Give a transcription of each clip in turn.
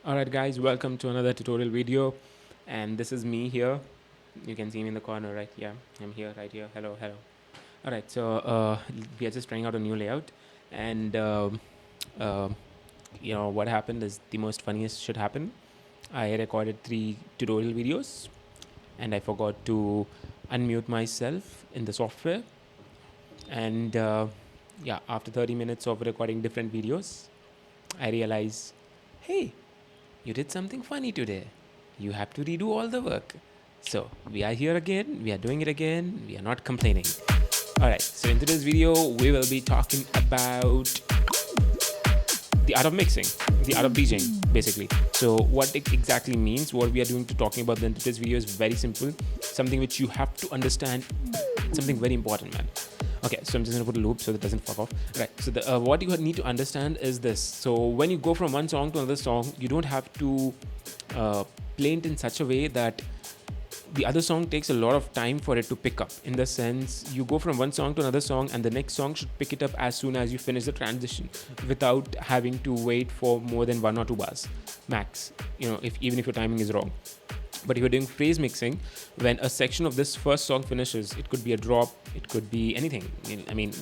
Alright guys, welcome to another tutorial video, and this is me here. You can see me in the corner, right? Yeah, I'm here, right here. Hello. Alright, so we are just trying out a new layout, and uh, what happened is the most funniest should happen. I recorded 3 tutorial videos, and I forgot to unmute myself in the software, and after 30 minutes of recording different videos, I realized, hey, you did something funny today. You have to redo all the work. So we are here again. We are doing it again. We are not complaining. Alright, so in today's video, we will be talking about the art of mixing, the art of DJing, basically. So what it exactly means, what we are doing to talking about in today's video is very simple. Something which you have to understand. Something very important, man. Okay, so I'm just gonna put a loop so that it doesn't fuck off. Right, so what you need to understand is this. So when you go from one song to another song, you don't have to play it in such a way that the other song takes a lot of time for it to pick up. In the sense, you go from one song to another song, and the next song should pick it up as soon as you finish the transition, without having to wait for more than 1 or 2 bars max. Even if your timing is wrong. But if you're doing phrase mixing, when a section of this first song finishes, it could be a drop, it could be anything. I mean,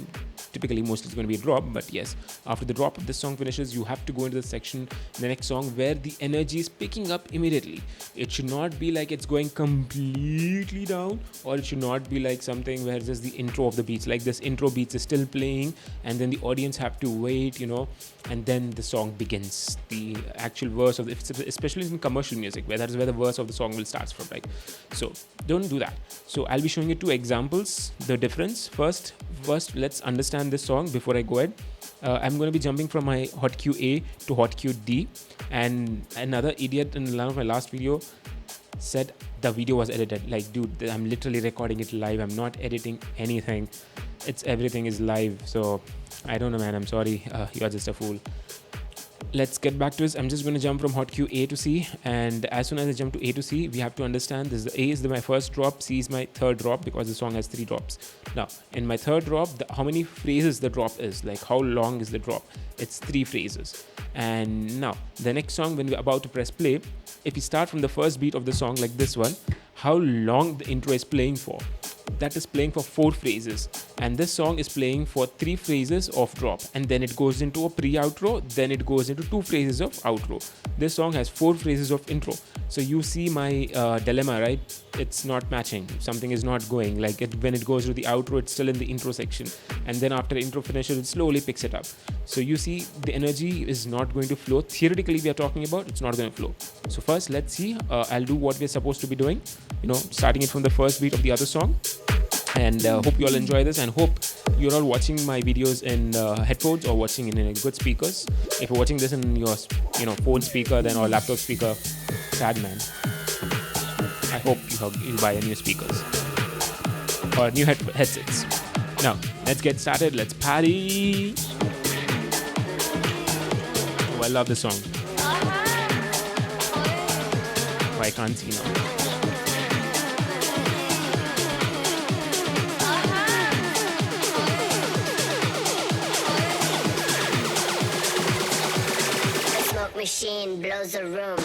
typically mostly it's going to be a drop, but yes, after the drop of this song finishes, you have to go into the section in the next song where the energy is picking up immediately. It should not be like it's going completely down, or it should not be like something where just the intro of the beats, like this intro beats is still playing, and then the audience have to wait, and then the song begins. The actual verse of especially in commercial music, where that is where the verse of the song will start from, right? So don't do that. So I'll be showing you 2 examples, the difference. First let's understand this song before I go ahead. I'm going to be jumping from my hot cue A to hot cue D, and another idiot in my last video said the video was edited. Like, dude, I'm literally recording it live. I'm not editing anything. Everything is live. So I don't know, man. I'm sorry. You're just a fool. Let's get back to this. I'm just going to jump from hot cue A to C, and as soon as I jump to A to C, we have to understand this. A is my first drop, C is my third drop, because the song has 3 drops. Now, in my third drop, how many phrases the drop is, like how long is the drop? It's 3 phrases. And now, the next song, when we're about to press play, if we start from the first beat of the song, like this one, how long the intro is playing for? That is playing for 4 phrases, and this song is playing for 3 phrases of drop, and then it goes into a pre-outro, then it goes into 2 phrases of outro. This song has 4 phrases of intro. So you see my dilemma, right? It's not matching. Something is not going. Like when it goes to the outro, it's still in the intro section, and then after the intro finishes, it slowly picks it up. So you see the energy is not going to flow. Theoretically, we are talking about it's not going to flow. So first, let's see. I'll do what we're supposed to be doing. Starting it from the first beat of the other song. And hope you all enjoy this, and hope you're all watching my videos in headphones or watching in good speakers. If you're watching this in your phone speaker then or laptop speaker, sad man. I hope you buy new speakers or new headsets. Now let's get started. Let's party. Oh, I love this song. Oh, I can't see now. Machine blows the room.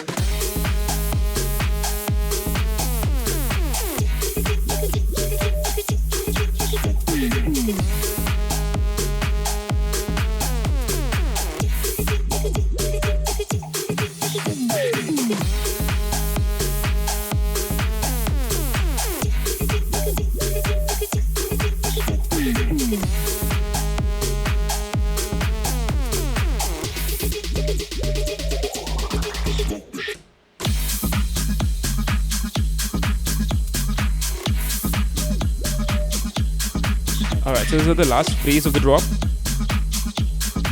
Alright, so this is the last phrase of the drop.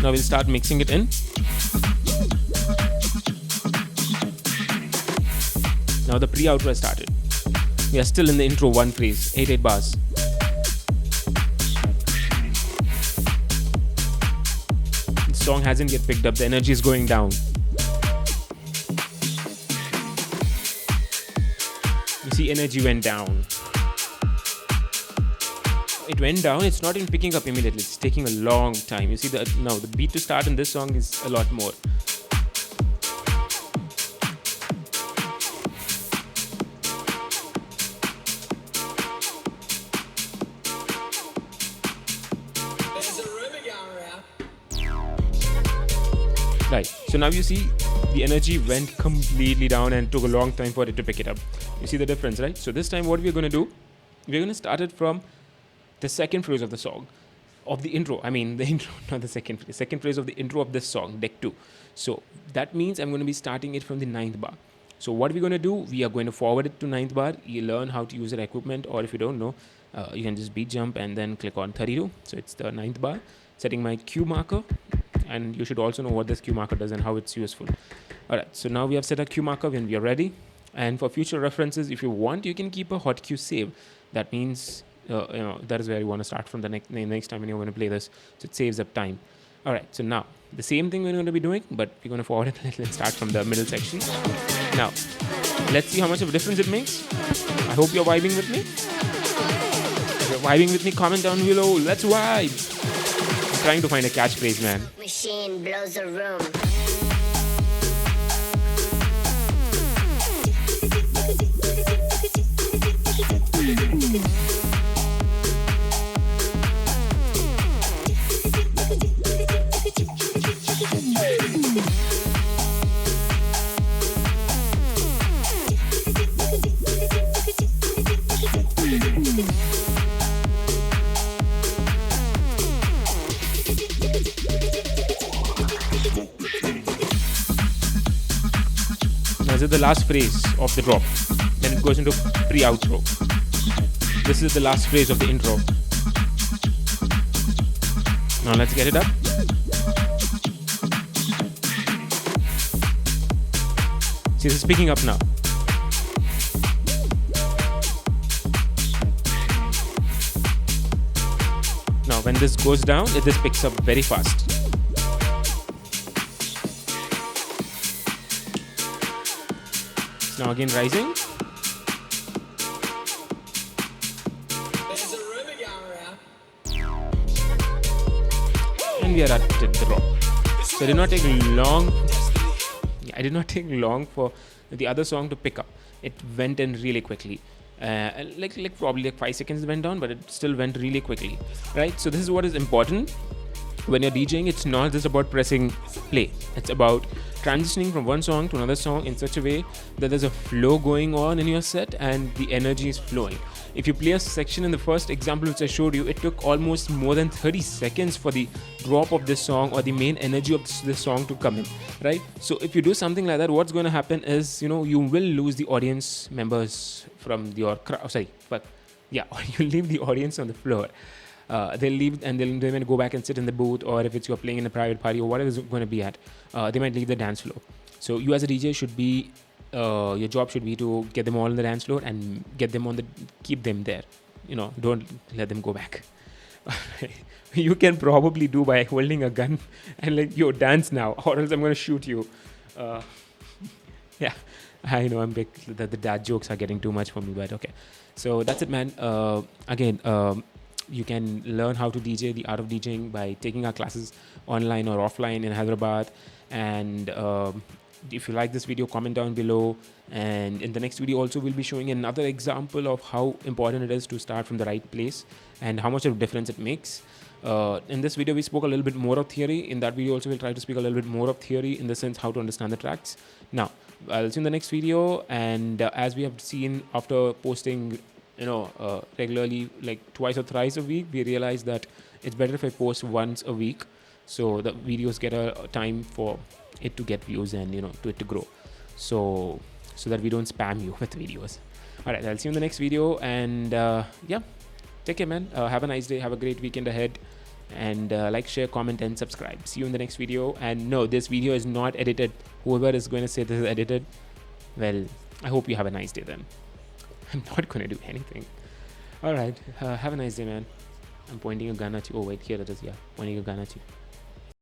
Now we'll start mixing it in. Now the pre-outro has started. We are still in the intro, 1 phrase, 8 bars. The song hasn't yet picked up, the energy is going down. You see, energy went down. It went down, it's not even picking up immediately, it's taking a long time. You see, the beat to start in this song is a lot more. So now you see the energy went completely down and took a long time for it to pick it up. You see the difference, right? So this time what we're going to do, we're going to start it from the second phrase of the song, of the intro. I mean, the intro, not the second phrase of the intro of this song, deck 2. So that means I'm going to be starting it from the 9th bar. So what we're going to do, we are going to forward it to 9th bar. You learn how to use that equipment, or if you don't know, you can just beat jump and then click on 32. So it's the 9th bar, setting my cue marker. And you should also know what this cue marker does and how it's useful. All right, so now we have set a cue marker when we are ready. And for future references, if you want, you can keep a hot cue save. That means, that is where you want to start from the next time when you're going to play this. So it saves up time. All right, so now the same thing we're going to be doing, but we're going to forward it. Let's start from the middle section. Now, let's see how much of a difference it makes. I hope you're vibing with me. If you're vibing with me, comment down below. Let's vibe. I'm trying to find a catchphrase, man. Machine blows a room. This is the last phrase of the drop. Then it goes into pre-outro. This is the last phrase of the intro. Now let's get it up. See, this is picking up now. Now when this goes down, this picks up very fast. Now again rising. And we are at the drop. So it did not take long. I did not take long for the other song to pick up. It went in really quickly. Like probably 5 seconds went down, but it still went really quickly. Right? So this is what is important. When you're DJing, it's not just about pressing play. It's about transitioning from one song to another song in such a way that there's a flow going on in your set and the energy is flowing. If you play a section in the first example which I showed you, it took almost more than 30 seconds for the drop of this song or the main energy of this song to come in, right? So if you do something like that, what's going to happen is, you will lose the audience members from your crowd. You leave the audience on the floor. They'll leave and they might go back and sit in the booth, or if you're playing in a private party or whatever it's going to be at, they might leave the dance floor. So you as a DJ should be, your job should be to get them all on the dance floor and keep them there. Don't let them go back. You can probably do by holding a gun and dance now, or else I'm going to shoot you. Yeah, I know I'm big. The dad jokes are getting too much for me, but okay. So that's it, man. Again, you can learn how to DJ, the art of DJing, by taking our classes online or offline in Hyderabad. And if you like this video, comment down below. And in the next video also, we'll be showing another example of how important it is to start from the right place and how much of a difference it makes. In this video, we spoke a little bit more of theory. In that video also, we'll try to speak a little bit more of theory in the sense how to understand the tracks. Now, I'll see you in the next video. And as we have seen after posting regularly, like twice or thrice a week, we realized that it's better if I post once a week, so the videos get a time for it to get views and to it to grow, so that we don't spam you with videos. All right, I'll see you in the next video, and take care, man. Have a nice day, have a great weekend ahead, and like, share, comment, and subscribe. See you in the next video. And no, this video is not edited. Whoever is going to say this is edited, well, I hope you have a nice day then. I'm not going to do anything. All right. Have a nice day, man. I'm pointing a gun at you. Oh, wait. Here it is. Yeah. Pointing a gun at you.